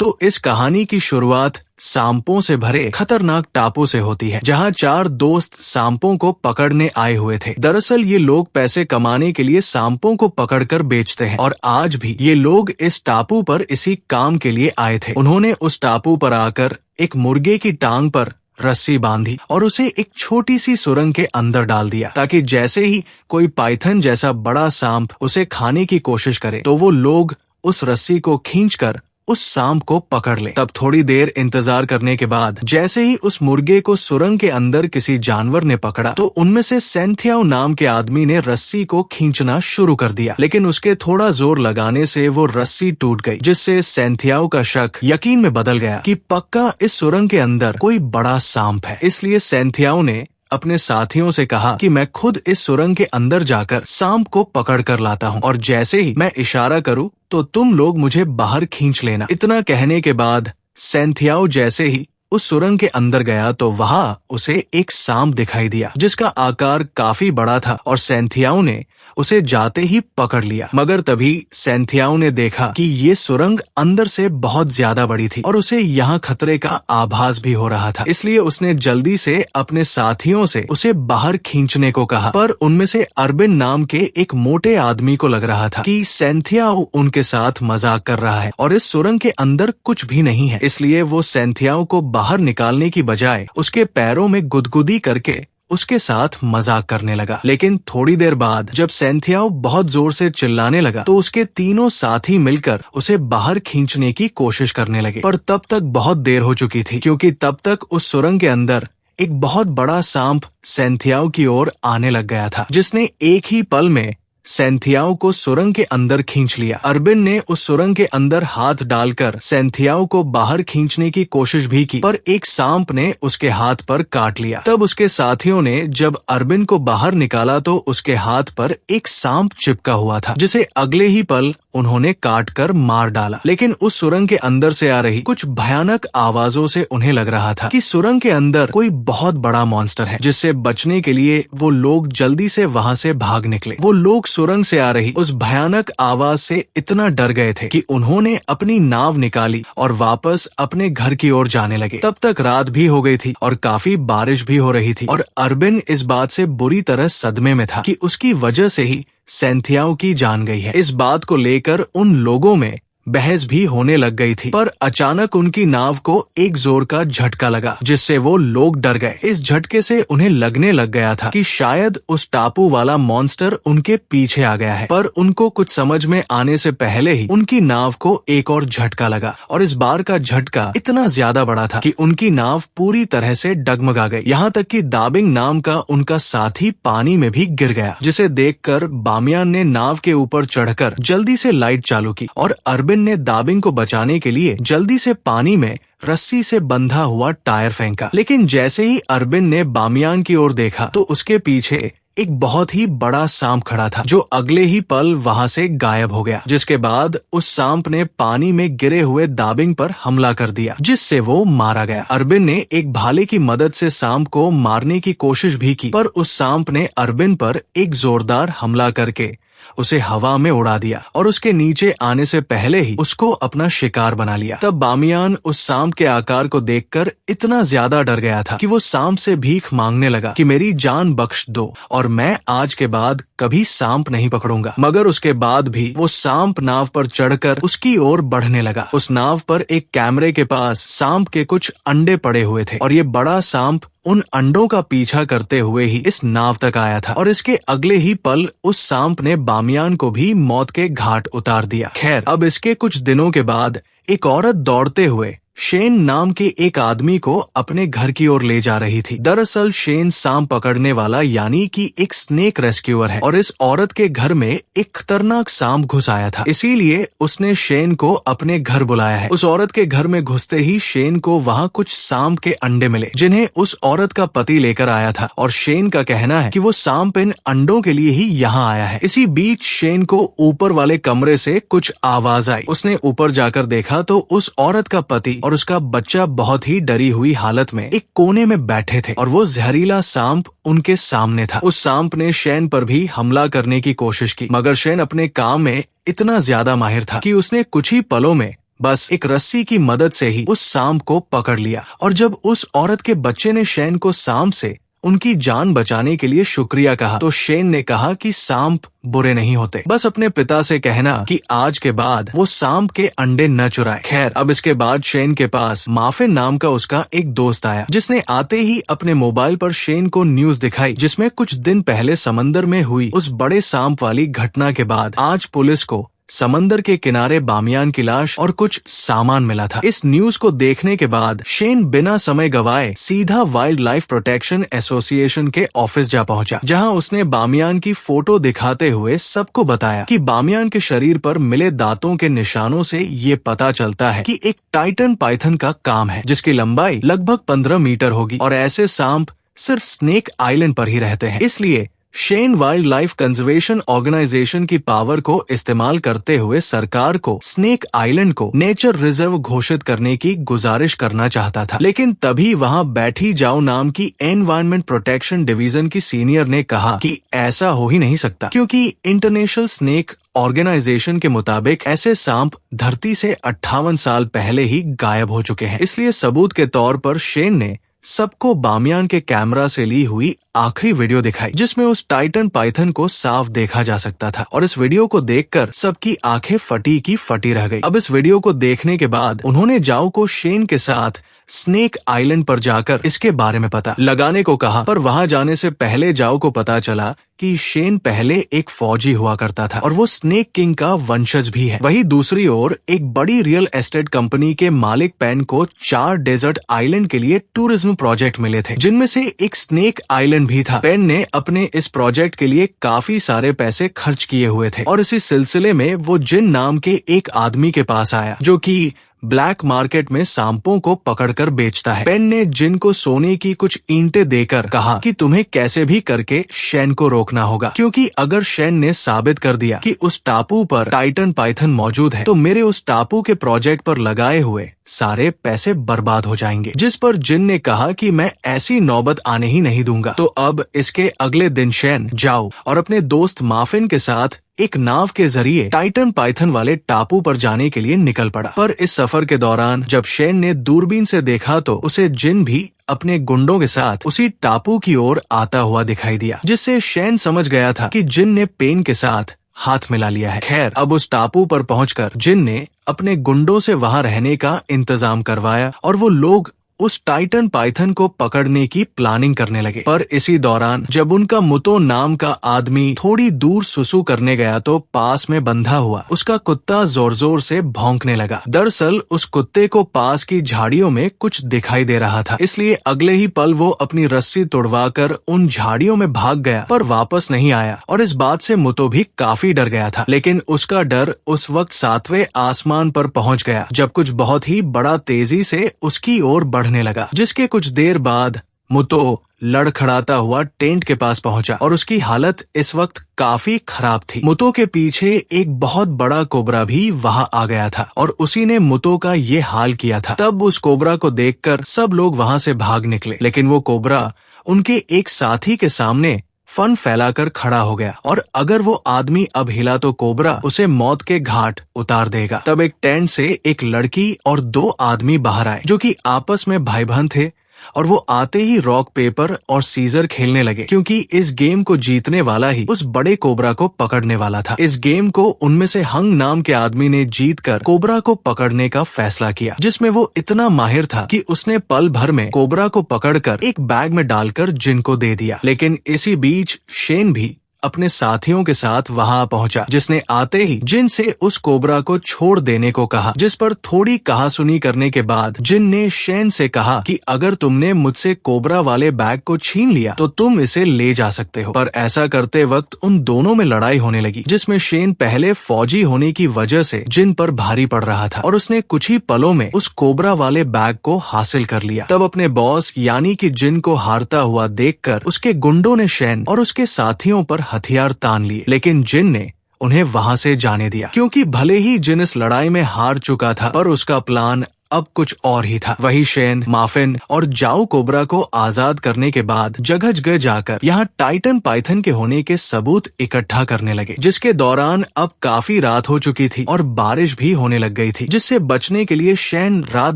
तो इस कहानी की शुरुआत सांपों से भरे खतरनाक टापू से होती है, जहां 4 दोस्त सांपों को पकड़ने आए हुए थे। दरअसल ये लोग पैसे कमाने के लिए सांपों को पकड़कर बेचते हैं और आज भी ये लोग इस टापू पर इसी काम के लिए आए थे। उन्होंने उस टापू पर आकर एक मुर्गे की टांग पर रस्सी बांधी और उसे एक छोटी सी सुरंग के अंदर डाल दिया, ताकि जैसे ही कोई पाइथन जैसा बड़ा सांप उसे खाने की कोशिश करे तो वो लोग उस रस्सी को खींचकर उस सांप को पकड़ ले। तब थोड़ी देर इंतजार करने के बाद जैसे ही उस मुर्गे को सुरंग के अंदर किसी जानवर ने पकड़ा तो उनमें से सेंथियाओ नाम के आदमी ने रस्सी को खींचना शुरू कर दिया, लेकिन उसके थोड़ा जोर लगाने से वो रस्सी टूट गई, जिससे सेंथियाओ का शक यकीन में बदल गया कि पक्का इस सुरंग के अंदर कोई बड़ा सांप है। इसलिए सेंथियाओ ने अपने साथियों से कहा कि मैं खुद इस सुरंग के अंदर जाकर सांप को पकड़ कर लाता हूँ और जैसे ही मैं इशारा करूँ तो तुम लोग मुझे बाहर खींच लेना। इतना कहने के बाद सेंथियाओ जैसे ही उस सुरंग के अंदर गया तो वहां उसे एक सांप दिखाई दिया, जिसका आकार काफी बड़ा था और सेंथियाओ ने उसे जाते ही पकड़ लिया। मगर तभी सेंथियाओ ने देखा कि ये सुरंग अंदर से बहुत ज्यादा बड़ी थी और उसे यहाँ खतरे का आभास भी हो रहा था। इसलिए उसने जल्दी से अपने साथियों से उसे बाहर खींचने को कहा, पर उनमें से अरबिन नाम के एक मोटे आदमी को लग रहा था कि सेंथियाओ उनके साथ मजाक कर रहा है और इस सुरंग के अंदर कुछ भी नहीं है। इसलिए वो सेंथियाओ को बाहर निकालने की बजाय उसके पैरों में गुदगुदी करके उसके साथ मजाक करने लगा। लेकिन थोड़ी देर बाद जब सेंथियाओ बहुत जोर से चिल्लाने लगा तो उसके तीनों साथी मिलकर उसे बाहर खींचने की कोशिश करने लगे, पर तब तक बहुत देर हो चुकी थी, क्योंकि तब तक उस सुरंग के अंदर एक बहुत बड़ा सांप सेंथियाओ की ओर आने लग गया था, जिसने एक ही पल में सेंथियाओ को सुरंग के अंदर खींच लिया। अरबिन ने उस सुरंग के अंदर हाथ डालकर सेंथियाओ को बाहर खींचने की कोशिश भी की, पर एक सांप ने उसके हाथ पर काट लिया। तब उसके साथियों ने जब अरबिन को बाहर निकाला तो उसके हाथ पर एक सांप चिपका हुआ था, जिसे अगले ही पल उन्होंने काट कर मार डाला। लेकिन उस सुरंग के अंदर से आ रही कुछ भयानक आवाजों से उन्हें लग रहा था कि सुरंग के अंदर कोई बहुत बड़ा मॉन्स्टर है, जिससे बचने के लिए वो लोग जल्दी से वहां से भाग निकले। वो लोग सुरंग से आ रही उस भयानक आवाज से इतना डर गए थे कि उन्होंने अपनी नाव निकाली और वापस अपने घर की ओर जाने लगे। तब तक रात भी हो गई थी और काफी बारिश भी हो रही थी और अरबिन इस बात से बुरी तरह सदमे में था कि उसकी वजह से ही सेंथियाओ की जान गई है। इस बात को लेकर उन लोगों में बहस भी होने लग गई थी, पर अचानक उनकी नाव को एक जोर का झटका लगा, जिससे वो लोग डर गए। इस झटके से उन्हें लगने लग गया था कि शायद उस टापू वाला मॉन्स्टर उनके पीछे आ गया है, पर उनको कुछ समझ में आने से पहले ही उनकी नाव को एक और झटका लगा और इस बार का झटका इतना ज्यादा बड़ा था कि उनकी नाव पूरी तरह से डगमगा गई। यहाँ तक कि दाबिंग नाम का उनका साथी पानी में भी गिर गया, जिसे देखकर बामियान ने नाव के ऊपर चढ़कर जल्दी से लाइट चालू की और अरबिन ने दाबिंग को बचाने के लिए जल्दी से पानी में रस्सी से बंधा हुआ टायर फेंका। लेकिन जैसे ही अरबिन ने बामियान की ओर देखा तो उसके पीछे एक बहुत ही बड़ा सांप खड़ा था, जो अगले ही पल वहां से गायब हो गया, जिसके बाद उस सांप ने पानी में गिरे हुए दाबिंग पर हमला कर दिया, जिससे वो मारा गया। अरबिन ने एक भाले की मदद से सांप को मारने की कोशिश भी की, पर उस सांप ने अरबिन पर एक जोरदार हमला करके उसे हवा में उड़ा दिया और उसके नीचे आने से पहले ही उसको अपना शिकार बना लिया। तब बामियान उस सांप के आकार को देखकर इतना ज्यादा डर गया था कि वो सांप से भीख मांगने लगा कि मेरी जान बख्श दो और मैं आज के बाद कभी सांप नहीं पकड़ूंगा। मगर उसके बाद भी वो सांप नाव पर चढ़कर उसकी ओर बढ़ने लगा। उस नाव पर एक कैमरे के पास सांप के कुछ अंडे पड़े हुए थे और ये बड़ा सांप उन अंडों का पीछा करते हुए ही इस नाव तक आया था और इसके अगले ही पल उस सांप ने बामियान को भी मौत के घाट उतार दिया। खैर, अब इसके कुछ दिनों के बाद एक औरत दौड़ते हुए शेन नाम के एक आदमी को अपने घर की ओर ले जा रही थी। दरअसल शेन सांप पकड़ने वाला यानी कि एक स्नेक रेस्क्यूअर है और इस औरत के घर में एक खतरनाक सांप घुस आया था, इसीलिए उसने शेन को अपने घर बुलाया है। उस औरत के घर में घुसते ही शेन को वहाँ कुछ सांप के अंडे मिले, जिन्हें उस औरत का पति लेकर आया था और शेन का कहना है कि वो सांप इन अंडों के लिए ही यहाँ आया है। इसी बीच शेन को ऊपर वाले कमरे से कुछ आवाज आई। उसने ऊपर जाकर देखा तो उस औरत का पति और उसका बच्चा बहुत ही डरी हुई हालत में एक कोने में बैठे थे और वो जहरीला सांप उनके सामने था। उस सांप ने शेन पर भी हमला करने की कोशिश की, मगर शेन अपने काम में इतना ज्यादा माहिर था कि उसने कुछ ही पलों में बस एक रस्सी की मदद से ही उस सांप को पकड़ लिया। और जब उस औरत के बच्चे ने शेन को सांप से उनकी जान बचाने के लिए शुक्रिया कहा तो शेन ने कहा कि सांप बुरे नहीं होते, बस अपने पिता से कहना कि आज के बाद वो सांप के अंडे न चुराए। खैर, अब इसके बाद शेन के पास माफिन नाम का उसका एक दोस्त आया, जिसने आते ही अपने मोबाइल पर शेन को न्यूज दिखाई, जिसमें कुछ दिन पहले समंदर में हुई उस बड़े सांप वाली घटना के बाद आज पुलिस को समंदर के किनारे बामियान की लाश और कुछ सामान मिला था। इस न्यूज को देखने के बाद शेन बिना समय गवाए सीधा वाइल्ड लाइफ प्रोटेक्शन एसोसिएशन के ऑफिस जा पहुंचा, जहां उसने बामियान की फोटो दिखाते हुए सबको बताया कि बामियान के शरीर पर मिले दांतों के निशानों से ये पता चलता है कि एक टाइटन पाइथन का काम है, जिसकी लंबाई लगभग 15 मीटर होगी और ऐसे सांप सिर्फ स्नेक आइलैंड पर ही रहते हैं। इसलिए Shen wildlife conservation organization की पावर को इस्तेमाल करते हुए सरकार को स्नेक आइलैंड को नेचर रिजर्व घोषित करने की गुजारिश करना चाहता था। लेकिन तभी वहां बैठी जाओ नाम की एनवायरमेंट प्रोटेक्शन डिवीजन की सीनियर ने कहा कि ऐसा हो ही नहीं सकता, क्योंकि इंटरनेशनल स्नेक ऑर्गेनाइजेशन के मुताबिक ऐसे सांप धरती से 58 साल पहले ही गायब हो चुके हैं। इसलिए सबूत के तौर पर शेन ने सबको बामियान के कैमरा से ली हुई आखिरी वीडियो दिखाई, जिसमें उस टाइटन पाइथन को साफ देखा जा सकता था। और इस वीडियो को देखकर सबकी आंखें फटी की फटी रह गई। अब इस वीडियो को देखने के बाद उन्होंने जाओ को शेन के साथ स्नेक आइलैंड पर जाकर इसके बारे में पता लगाने को कहा, पर वहां जाने से पहले जाओ को पता चला कि शेन पहले एक फौजी हुआ करता था और वो स्नेक किंग का वंशज भी है। वहीं दूसरी ओर एक बड़ी रियल एस्टेट कंपनी के मालिक पेन को 4 डेजर्ट आइलैंड के लिए टूरिज्म प्रोजेक्ट मिले थे, जिनमें से एक स्नेक आइलैंड भी था। पेन ने अपने इस प्रोजेक्ट के लिए काफी सारे पैसे खर्च किए हुए थे और इसी सिलसिले में वो जिन नाम के एक आदमी के पास आया, जो कि ब्लैक मार्केट में सांपों को पकड़कर बेचता है। पेन ने जिन को सोने की कुछ ईंटें देकर कहा कि तुम्हें कैसे भी करके शेन को रोकना होगा, क्योंकि अगर शेन ने साबित कर दिया कि उस टापू पर टाइटन पाइथन मौजूद है तो मेरे उस टापू के प्रोजेक्ट पर लगाए हुए सारे पैसे बर्बाद हो जाएंगे। जिस पर जिन ने कहा कि मैं ऐसी नौबत आने ही नहीं दूंगा। तो अब इसके अगले दिन शेन जाओ और अपने दोस्त माफिन के साथ एक नाव के जरिए टाइटन पाइथन वाले टापू पर जाने के लिए निकल पड़ा। पर इस सफर के दौरान जब शेन ने दूरबीन से देखा तो उसे जिन भी अपने गुंडों के साथ उसी टापू की ओर आता हुआ दिखाई दिया, जिससे शेन समझ गया था कि जिन ने पेन के साथ हाथ मिला लिया है। खैर, अब उस टापू पर पहुंचकर जिन ने अपने गुंडों से वहां रहने का इंतजाम करवाया और वो लोग उस टाइटन पाइथन को पकड़ने की प्लानिंग करने लगे। पर इसी दौरान जब उनका मुतो नाम का आदमी थोड़ी दूर सुसु करने गया तो पास में बंधा हुआ उसका कुत्ता जोर जोर से भौंकने लगा। दरअसल उस कुत्ते को पास की झाड़ियों में कुछ दिखाई दे रहा था, इसलिए अगले ही पल वो अपनी रस्सी तुड़वाकर उन झाड़ियों में भाग गया, पर वापस नहीं आया। और इस बात से मुतो भी काफी डर गया था, लेकिन उसका डर उस वक्त 7वें आसमान पर पहुंच गया जब कुछ बहुत ही बड़ा तेजी से उसकी ओर बढ़ने लगा, जिसके कुछ देर बाद मुतो लड़खड़ाता हुआ टेंट के पास पहुंचा और उसकी हालत इस वक्त काफी खराब थी। मुतो के पीछे एक बहुत बड़ा कोबरा भी वहां आ गया था और उसी ने मुतो का ये हाल किया था। तब उस कोबरा को देखकर सब लोग वहां से भाग निकले, लेकिन वो कोबरा उनके एक साथी के सामने फन फैलाकर खड़ा हो गया और अगर वो आदमी अब हिला तो कोबरा उसे मौत के घाट उतार देगा। तब एक टेंट से एक लड़की और 2 आदमी बाहर आए जो कि आपस में भाई बहन थे और वो आते ही रॉक पेपर और सीजर खेलने लगे, क्योंकि इस गेम को जीतने वाला ही उस बड़े कोबरा को पकड़ने वाला था। इस गेम को उनमें से हंग नाम के आदमी ने जीतकर कोबरा को पकड़ने का फैसला किया, जिसमें वो इतना माहिर था कि उसने पल भर में कोबरा को पकड़कर एक बैग में डालकर जिन को दे दिया। लेकिन इसी बीच शेन भी अपने साथियों के साथ वहां पहुंचा, जिसने आते ही जिन से उस कोबरा को छोड़ देने को कहा, जिस पर थोड़ी कहासुनी करने के बाद जिन ने शेन से कहा कि अगर तुमने मुझसे कोबरा वाले बैग को छीन लिया तो तुम इसे ले जा सकते हो। पर ऐसा करते वक्त उन दोनों में लड़ाई होने लगी, जिसमें शेन पहले फौजी होने की वजह से जिन पर भारी पड़ रहा था और उसने कुछ ही पलों में उस कोबरा वाले बैग को हासिल कर लिया। तब अपने बॉस यानी कि जिन को हारता हुआ देखकर उसके गुंडों ने शेन और उसके साथियों पर हथियार तान लिए, लेकिन जिन ने उन्हें वहां से जाने दिया, क्योंकि भले ही जिन इस लड़ाई में हार चुका था पर उसका प्लान अब कुछ और ही था। वही शेन, माफिन और जाओ कोबरा को आजाद करने के बाद जगह जगह जाकर यहाँ टाइटन पाइथन के होने के सबूत इकट्ठा करने लगे, जिसके दौरान अब काफी रात हो चुकी थी और बारिश भी होने लग गई थी, जिससे बचने के लिए शेन रात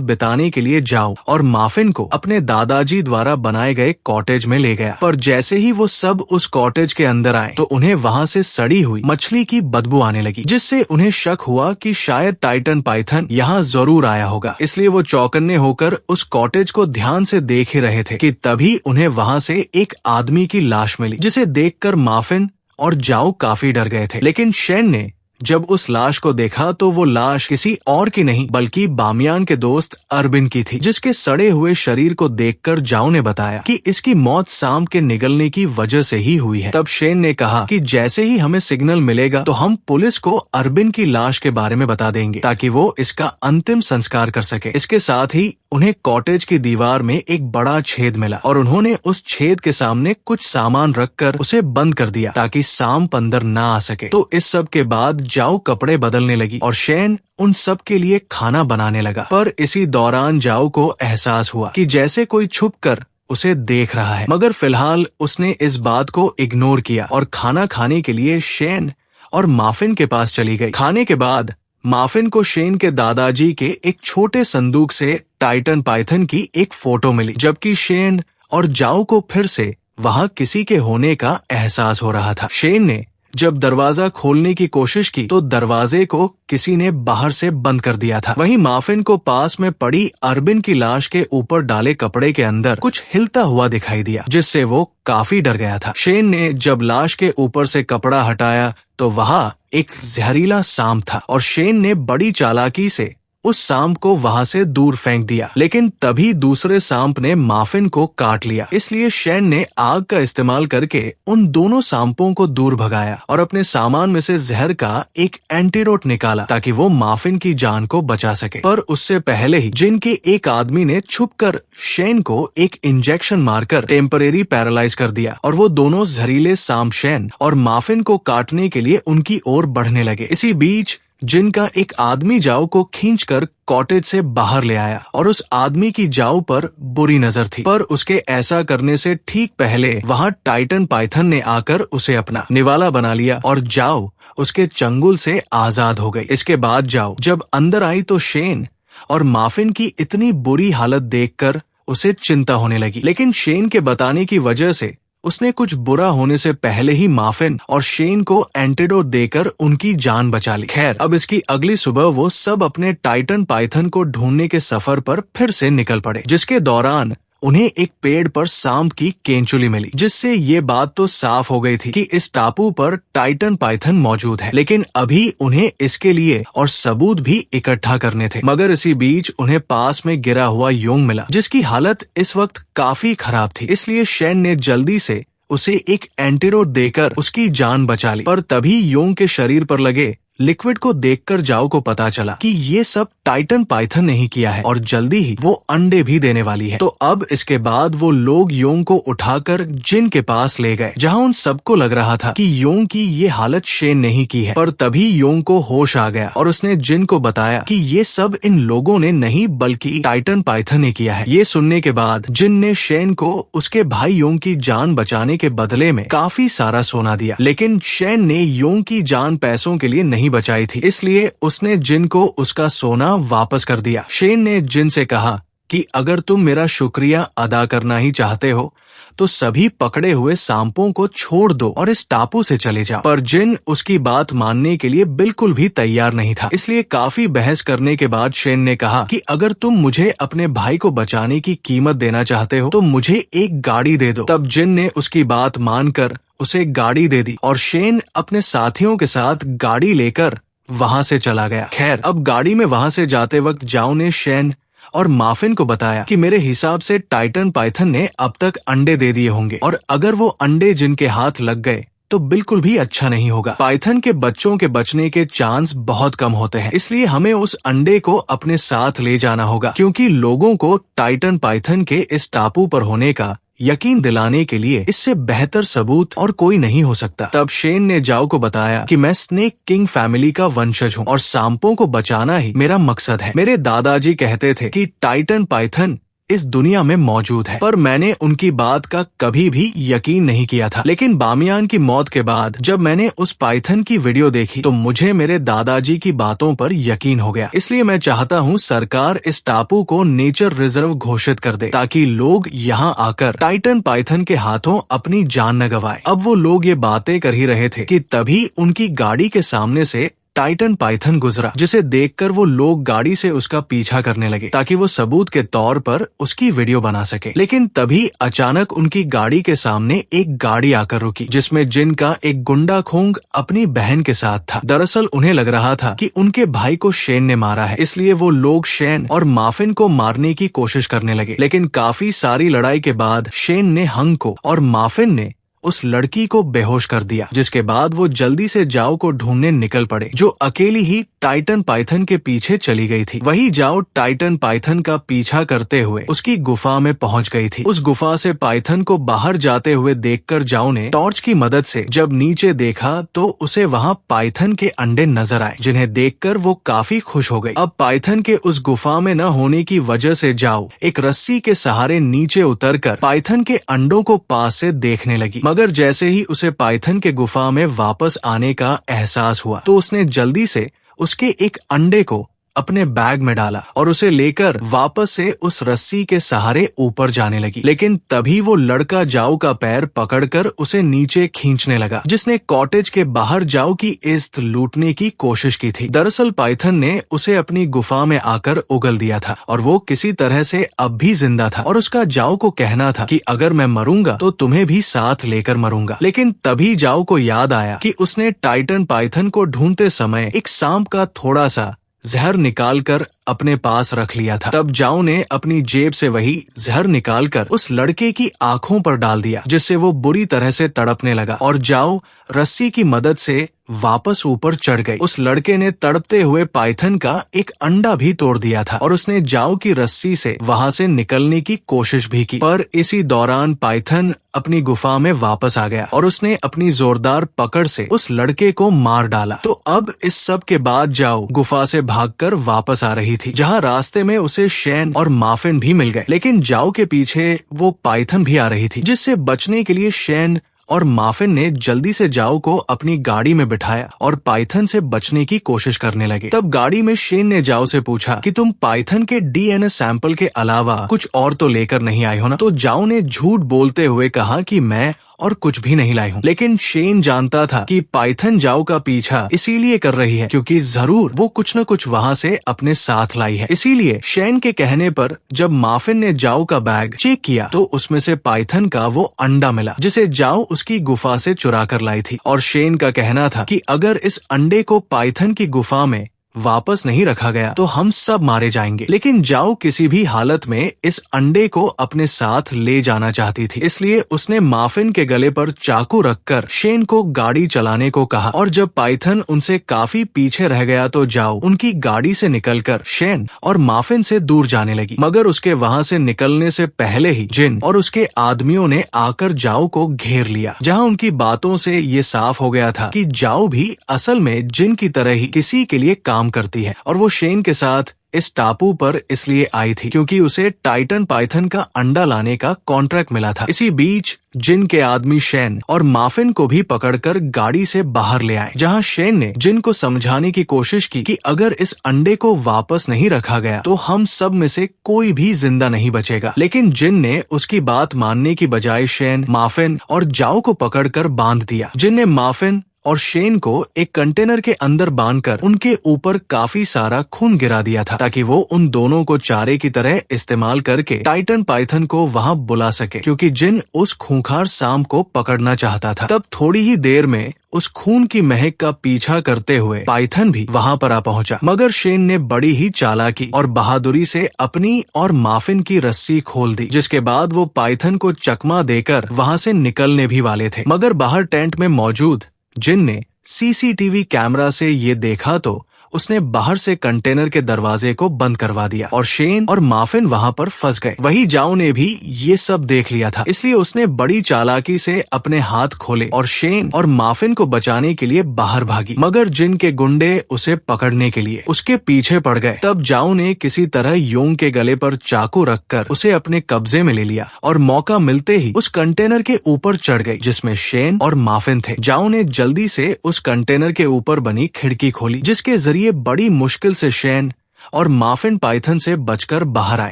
बिताने के लिए जाओ और माफिन को अपने दादाजी द्वारा बनाए गए कॉटेज में ले गया। पर जैसे ही वो सब उस कॉटेज के अंदर आए तो उन्हें वहाँ से सड़ी हुई मछली की बदबू आने लगी, जिससे उन्हें शक हुआ कि शायद टाइटन पाइथन यहाँ जरूर आया होगा। इसलिए वो चौकन्ने होकर उस कॉटेज को ध्यान से देख ही रहे थे कि तभी उन्हें वहाँ से एक आदमी की लाश मिली, जिसे देखकर माफिन और जाओ काफी डर गए थे। लेकिन शेन ने जब उस लाश को देखा तो वो लाश किसी और की नहीं बल्कि बामियान के दोस्त अरबिन की थी, जिसके सड़े हुए शरीर को देखकर जाओ ने बताया कि इसकी मौत सांप के निगलने की वजह से ही हुई है। तब शेन ने कहा कि जैसे ही हमें सिग्नल मिलेगा तो हम पुलिस को अरबिन की लाश के बारे में बता देंगे ताकि वो इसका अंतिम संस्कार कर सके। इसके साथ ही उन्हें कॉटेज की दीवार में एक बड़ा छेद मिला और उन्होंने उस छेद के सामने कुछ सामान रखकर उसे बंद कर दिया ताकि सांप अंदर ना आ सके। तो इस सब के बाद जाओ कपड़े बदलने लगी और शेन उन सब के लिए खाना बनाने लगा। पर इसी दौरान जाओ को एहसास हुआ कि जैसे कोई छुपकर उसे देख रहा है, मगर फिलहाल उसने इस बात को इग्नोर किया और खाना खाने के लिए शेन और माफिन के पास चली गई। खाने के बाद माफिन को शेन के दादाजी के एक छोटे संदूक से टाइटन पाइथन की एक फोटो मिली, जबकि शेन और जाओ को फिर से वहाँ किसी के होने का एहसास हो रहा था। शेन ने जब दरवाजा खोलने की कोशिश की तो दरवाजे को किसी ने बाहर से बंद कर दिया था। वहीं माफिन को पास में पड़ी अरबिन की लाश के ऊपर डाले कपड़े के अंदर कुछ हिलता हुआ दिखाई दिया, जिससे वो काफी डर गया था। शेन ने जब लाश के ऊपर से कपड़ा हटाया तो वहाँ एक जहरीला सांप था और शेन ने बड़ी चालाकी से उस सांप को वहाँ से दूर फेंक दिया, लेकिन तभी दूसरे सांप ने माफिन को काट लिया। इसलिए शेन ने आग का इस्तेमाल करके उन दोनों सांपों को दूर भगाया और अपने सामान में से जहर का एक एंटीडोट निकाला ताकि वो माफिन की जान को बचा सके। पर उससे पहले ही जिन के एक आदमी ने छुपकर शेन को एक इंजेक्शन मारकर टेम्परेरी पैरालाइज कर दिया और वो दोनों जहरीले सांप शेन और माफिन को काटने के लिए उनकी ओर बढ़ने लगे। इसी बीच जिनका एक आदमी जाओ को खींचकर कॉटेज से बाहर ले आया और उस आदमी की जाओ पर बुरी नजर थी, पर उसके ऐसा करने से ठीक पहले वहाँ टाइटन पाइथन ने आकर उसे अपना निवाला बना लिया और जाओ उसके चंगुल से आजाद हो गई। इसके बाद जाओ जब अंदर आई तो शेन और माफिन की इतनी बुरी हालत देखकर उसे चिंता होने लगी, लेकिन शेन के बताने की वजह से उसने कुछ बुरा होने से पहले ही माफिन और शेन को एंटीडोट देकर उनकी जान बचा ली। खैर, अब इसकी अगली सुबह वो सब अपने टाइटन पाइथन को ढूंढने के सफर पर फिर से निकल पड़े, जिसके दौरान उन्हें एक पेड़ पर सांप की केंचुली मिली, जिससे ये बात तो साफ हो गई थी कि इस टापू पर टाइटन पाइथन मौजूद है, लेकिन अभी उन्हें इसके लिए और सबूत भी इकट्ठा करने थे। मगर इसी बीच उन्हें पास में गिरा हुआ योंग मिला, जिसकी हालत इस वक्त काफी खराब थी। इसलिए शेन ने जल्दी से उसे एक एंटीडोट देकर उसकी जान बचा ली। पर तभी योंग के शरीर पर लगे लिक्विड को देखकर जाओ को पता चला कि ये सब टाइटन पाइथन ने ही किया है और जल्दी ही वो अंडे भी देने वाली है। तो अब इसके बाद वो लोग योंग को उठाकर जिन के पास ले गए, जहाँ उन सबको लग रहा था कि योंग की ये हालत शेन ने ही की है। पर तभी योंग को होश आ गया और उसने जिन को बताया कि ये सब इन लोगों ने नहीं बल्कि टाइटन पाइथन ने किया है। ये सुनने के बाद जिन ने शेन को उसके भाई योंग की जान बचाने के बदले में काफी सारा सोना दिया, लेकिन शेन ने योंग की जान पैसों के लिए नहीं बचाई थी, इसलिए उसने जिन को उसका सोना वापस कर दिया। शेन ने जिन से कहा कि अगर तुम मेरा शुक्रिया अदा करना ही चाहते हो तो सभी पकड़े हुए सांपों को छोड़ दो और इस टापू से चले जाओ। पर जिन उसकी बात मानने के लिए बिल्कुल भी तैयार नहीं था, इसलिए काफी बहस करने के बाद शेन ने कहा कि अगर तुम मुझे अपने भाई को बचाने की कीमत देना चाहते हो तो मुझे एक गाड़ी दे दो। तब जिन ने उसकी बात मानकर उसे गाड़ी दे दी और शेन अपने साथियों के साथ गाड़ी लेकर वहाँ से चला गया। खैर, अब गाड़ी में वहाँ से जाते वक्त जाओ ने शेन और माफिन को बताया कि मेरे हिसाब से टाइटन पाइथन ने अब तक अंडे दे दिए होंगे और अगर वो अंडे जिनके हाथ लग गए तो बिल्कुल भी अच्छा नहीं होगा। पाइथन के बच्चों के बचने के चांस बहुत कम होते हैं, इसलिए हमें उस अंडे को अपने साथ ले जाना होगा क्योंकि लोगों को टाइटन पाइथन के इस टापू पर होने का यकीन दिलाने के लिए इससे बेहतर सबूत और कोई नहीं हो सकता। तब शेन ने जाओ को बताया कि मैं स्नेक किंग फैमिली का वंशज हूँ और सांपों को बचाना ही मेरा मकसद है। मेरे दादाजी कहते थे कि टाइटन पाइथन इस दुनिया में मौजूद है, पर मैंने उनकी बात का कभी भी यकीन नहीं किया था। लेकिन बामियान की मौत के बाद जब मैंने उस पाइथन की वीडियो देखी तो मुझे मेरे दादाजी की बातों पर यकीन हो गया। इसलिए मैं चाहता हूँ सरकार इस टापू को नेचर रिजर्व घोषित कर दे ताकि लोग यहाँ आकर टाइटन पाइथन के हाथों अपनी जान न गंवाए। अब वो लोग ये बातें कर ही रहे थे कि तभी उनकी गाड़ी के सामने से टाइटन पाइथन गुजरा, जिसे देखकर वो लोग गाड़ी से उसका पीछा करने लगे ताकि वो सबूत के तौर पर उसकी वीडियो बना सके। लेकिन तभी अचानक उनकी गाड़ी के सामने एक गाड़ी आकर रुकी जिसमें जिन का एक गुंडा खोंग अपनी बहन के साथ था। दरअसल उन्हें लग रहा था कि उनके भाई को शेन ने मारा है, इसलिए वो लोग शेन और माफिन को मारने की कोशिश करने लगे। लेकिन काफी सारी लड़ाई के बाद शेन ने हंग को और माफिन ने उस लड़की को बेहोश कर दिया, जिसके बाद वो जल्दी से जाओ को ढूंढने निकल पड़े जो अकेली ही टाइटन पाइथन के पीछे चली गई थी। वही जाओ टाइटन पाइथन का पीछा करते हुए उसकी गुफा में पहुंच गई थी। उस गुफा से पाइथन को बाहर जाते हुए देखकर जाओ ने टॉर्च की मदद से जब नीचे देखा तो उसे वहां पाइथन के अंडे नजर आए, जिन्हें देखकर वो काफी खुश हो गई। अब पाइथन के उस गुफा में न होने की वजह से जाओ एक रस्सी के सहारे नीचे उतरकर पाइथन के अंडों को पास से देखने लगी। मगर जैसे ही उसे पाइथन के गुफा में वापस आने का एहसास हुआ तो उसने जल्दी से उसके एक अंडे को अपने बैग में डाला और उसे लेकर वापस से उस रस्सी के सहारे ऊपर जाने लगी। लेकिन तभी वो लड़का जाओ का पैर पकड़कर उसे नीचे खींचने लगा, जिसने कॉटेज के बाहर जाओ की इज्जत लूटने की कोशिश की थी। दरअसल पाइथन ने उसे अपनी गुफा में आकर उगल दिया था और वो किसी तरह से अब भी जिंदा था और उसका जाओ को कहना था कि अगर मैं मरूंगा तो तुम्हें भी साथ लेकर मरूंगा। लेकिन तभी जाओ को याद आया कि उसने टाइटन पाइथन को ढूंढते समय एक सांप का थोड़ा सा जहर निकालकर अपने पास रख लिया था। तब जाओ ने अपनी जेब से वही जहर निकालकर उस लड़के की आंखों पर डाल दिया, जिससे वो बुरी तरह से तड़पने लगा और जाओ रस्सी की मदद से वापस ऊपर चढ़ गई। उस लड़के ने तड़पते हुए पाइथन का एक अंडा भी तोड़ दिया था और उसने जाओ की रस्सी से वहां से निकलने की कोशिश भी की, पर इसी दौरान पाइथन अपनी गुफा में वापस आ गया और उसने अपनी जोरदार पकड़ से उस लड़के को मार डाला। तो अब इस सब के बाद जाओ गुफा से भागकर वापस आ रही थी, जहां रास्ते में उसे शेन और माफिन भी मिल गए। लेकिन जाओ के पीछे वो पाइथन भी आ रही थी, जिससे बचने के लिए शेन और माफिन ने जल्दी से जाओ को अपनी गाड़ी में बिठाया और पाइथन से बचने की कोशिश करने लगे। तब गाड़ी में शेन ने जाओ से पूछा कि तुम पाइथन के डीएनए सैंपल के अलावा कुछ और तो लेकर नहीं आए हो ना? तो जाओ ने झूठ बोलते हुए कहा कि मैं और कुछ भी नहीं लाई हूँ। लेकिन शेन जानता था कि पाइथन जाओ का पीछा इसीलिए कर रही है क्योंकि जरूर वो कुछ न कुछ वहाँ से अपने साथ लाई है। इसीलिए शेन के कहने पर जब माफिन ने जाओ का बैग चेक किया तो उसमें से पाइथन का वो अंडा मिला, जिसे जाओ उसकी गुफा से चुरा कर लाई थी। और शेन का कहना था कि अगर इस अंडे को पाइथन की गुफा में वापस नहीं रखा गया तो हम सब मारे जाएंगे। लेकिन जाओ किसी भी हालत में इस अंडे को अपने साथ ले जाना चाहती थी, इसलिए उसने माफिन के गले पर चाकू रखकर शेन को गाड़ी चलाने को कहा। और जब पाइथन उनसे काफी पीछे रह गया तो जाओ उनकी गाड़ी से निकलकर शेन और माफिन से दूर जाने लगी। मगर उसके वहां से निकलने से पहले ही जिन और उसके आदमियों ने आकर जाओ को घेर लिया, जहां उनकी बातों से ये साफ हो गया था कि जाओ भी असल में जिन की तरह ही किसी के लिए काम करती है और वो शेन के साथ इस टापू पर इसलिए आई थी क्योंकि उसे टाइटन पाइथन का अंडा लाने का कॉन्ट्रैक्ट मिला था। इसी बीच जिन के आदमी शेन और माफिन को भी पकड़कर गाड़ी से बाहर ले आए, जहां शेन ने जिन को समझाने की कोशिश की कि अगर इस अंडे को वापस नहीं रखा गया तो हम सब में से कोई भी जिंदा नहीं बचेगा। लेकिन जिन ने उसकी बात मानने की बजाय शेन, माफिन और जाओ को पकड़कर बांध दिया। जिन ने माफिन और शेन को एक कंटेनर के अंदर बांधकर उनके ऊपर काफी सारा खून गिरा दिया था ताकि वो उन दोनों को चारे की तरह इस्तेमाल करके टाइटन पाइथन को वहां बुला सके, क्योंकि जिन उस खूंखार सांप को पकड़ना चाहता था। तब थोड़ी ही देर में उस खून की महक का पीछा करते हुए पाइथन भी वहां पर आ पहुंचा। मगर शेन ने बड़ी ही चालाकी और बहादुरी से अपनी और माफिन की रस्सी खोल दी, जिसके बाद वो पाइथन को चकमा देकर वहां से निकलने भी वाले थे। मगर बाहर टेंट में मौजूद जिन ने सीसीटीवी कैमरा से ये देखा तो उसने बाहर से कंटेनर के दरवाजे को बंद करवा दिया और शेन और माफिन वहाँ पर फंस गए। वही जाओ ने भी ये सब देख लिया था, इसलिए उसने बड़ी चालाकी से अपने हाथ खोले और शेन और माफिन को बचाने के लिए बाहर भागी, मगर जिन के गुंडे उसे पकड़ने के लिए उसके पीछे पड़ गए। तब जाओ ने किसी तरह योंग के गले पर चाकू रखकर उसे अपने कब्जे में ले लिया और मौका मिलते ही उस कंटेनर के ऊपर चढ़ गई जिसमें शेन और माफिन थे। जाओ ने जल्दी से उस कंटेनर के ऊपर बनी खिड़की खोली, जिसके जरिए बड़ी मुश्किल से शेन और माफिन पाइथन से बचकर बाहर आए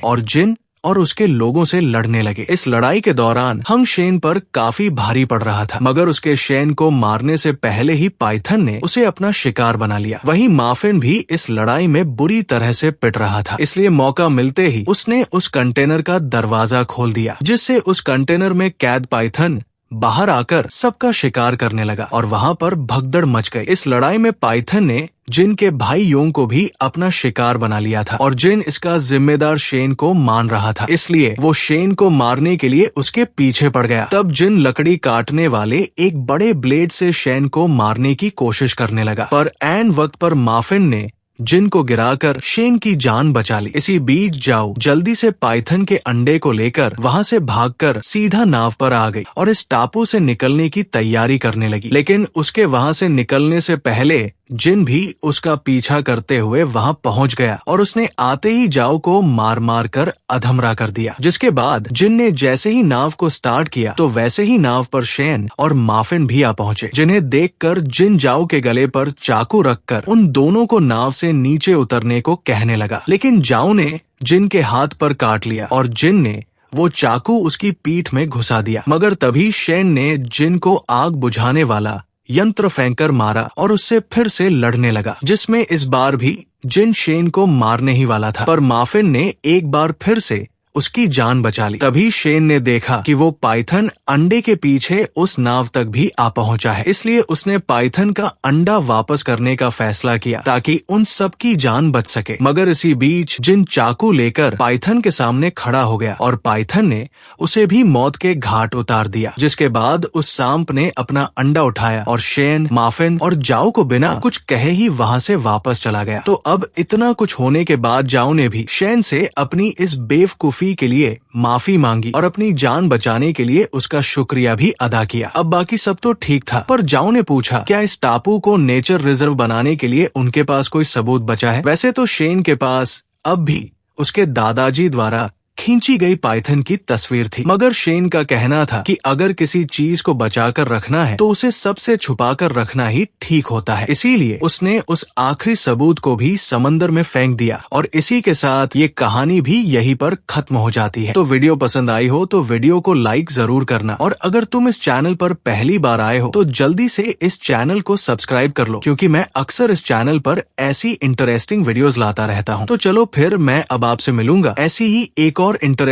और जिन और उसके लोगों से लड़ने लगे। इस लड़ाई के दौरान हंग शेन पर काफी भारी पड़ रहा था, मगर उसके शेन को मारने से पहले ही पाइथन ने उसे अपना शिकार बना लिया। वहीं माफिन भी इस लड़ाई में बुरी तरह से पिट रहा था, इसलिए मौका मिलते ही उसने उस कंटेनर का दरवाजा खोल दिया, जिससे उस कंटेनर में कैद पाइथन बाहर आकर सबका शिकार करने लगा और वहाँ पर भगदड़ मच गई। इस लड़ाई में पाइथन ने जिन के भाई योंग को भी अपना शिकार बना लिया था और जिन इसका जिम्मेदार शेन को मान रहा था, इसलिए वो शेन को मारने के लिए उसके पीछे पड़ गया। तब जिन लकड़ी काटने वाले एक बड़े ब्लेड से शेन को मारने की कोशिश करने लगा, पर ऐन वक्त पर माफिन ने जिन को गिराकर शेन की जान बचा ली। इसी बीच जाओ जल्दी से पाइथन के अंडे को लेकर वहाँ से भागकर सीधा नाव पर आ गई और इस टापू से निकलने की तैयारी करने लगी, लेकिन उसके वहाँ से निकलने से पहले जिन भी उसका पीछा करते हुए वहाँ पहुँच गया और उसने आते ही जाओ को मार मार कर अधमरा कर दिया। जिसके बाद जिन ने जैसे ही नाव को स्टार्ट किया तो वैसे ही नाव पर शेन और माफिन भी आ पहुँचे, जिन्हें देखकर जिन जाओ के गले पर चाकू रखकर उन दोनों को नाव से नीचे उतरने को कहने लगा, लेकिन जाओ ने जिन के हाथ पर काट लिया और जिन ने वो चाकू उसकी पीठ में घुसा दिया। मगर तभी शेन ने जिन को आग बुझाने वाला यंत्र फेंककर मारा और उससे फिर से लड़ने लगा, जिसमें इस बार भी जिन शेन को मारने ही वाला था, पर माफिन ने एक बार फिर से उसकी जान बचा ली। तभी शेन ने देखा कि वो पाइथन अंडे के पीछे उस नाव तक भी आ पहुंचा है, इसलिए उसने पाइथन का अंडा वापस करने का फैसला किया ताकि उन सब की जान बच सके। मगर इसी बीच जिन चाकू लेकर पाइथन के सामने खड़ा हो गया और पाइथन ने उसे भी मौत के घाट उतार दिया, जिसके बाद उस सांप ने अपना अंडा उठाया और शेन, माफिन और जाओ को बिना कुछ कहे ही वहाँ से वापस चला गया। तो अब इतना कुछ होने के बाद जाओ ने भी शेन से अपनी इस बेवकूफी के लिए माफी मांगी और अपनी जान बचाने के लिए उसका शुक्रिया भी अदा किया। अब बाकी सब तो ठीक था, पर जाओ ने पूछा क्या इस टापू को नेचर रिजर्व बनाने के लिए उनके पास कोई सबूत बचा है। वैसे तो शेन के पास अब भी उसके दादाजी द्वारा खींची गई पाइथन की तस्वीर थी, मगर शेन का कहना था कि अगर किसी चीज को बचाकर रखना है तो उसे सबसे छुपाकर रखना ही ठीक होता है। इसीलिए उसने उस आखिरी सबूत को भी समंदर में फेंक दिया और इसी के साथ ये कहानी भी यहीं पर खत्म हो जाती है। तो वीडियो पसंद आई हो तो वीडियो को लाइक जरूर करना और अगर तुम इस चैनल पर पहली बार आए हो तो जल्दी से इस चैनल को सब्सक्राइब कर लो, क्योंकि मैं अक्सर इस चैनल पर ऐसी इंटरेस्टिंग वीडियोस लाता रहता हूँ। तो चलो फिर मैं अब आपसे मिलूंगा ऐसी ही एक और इंटरेस्टिंग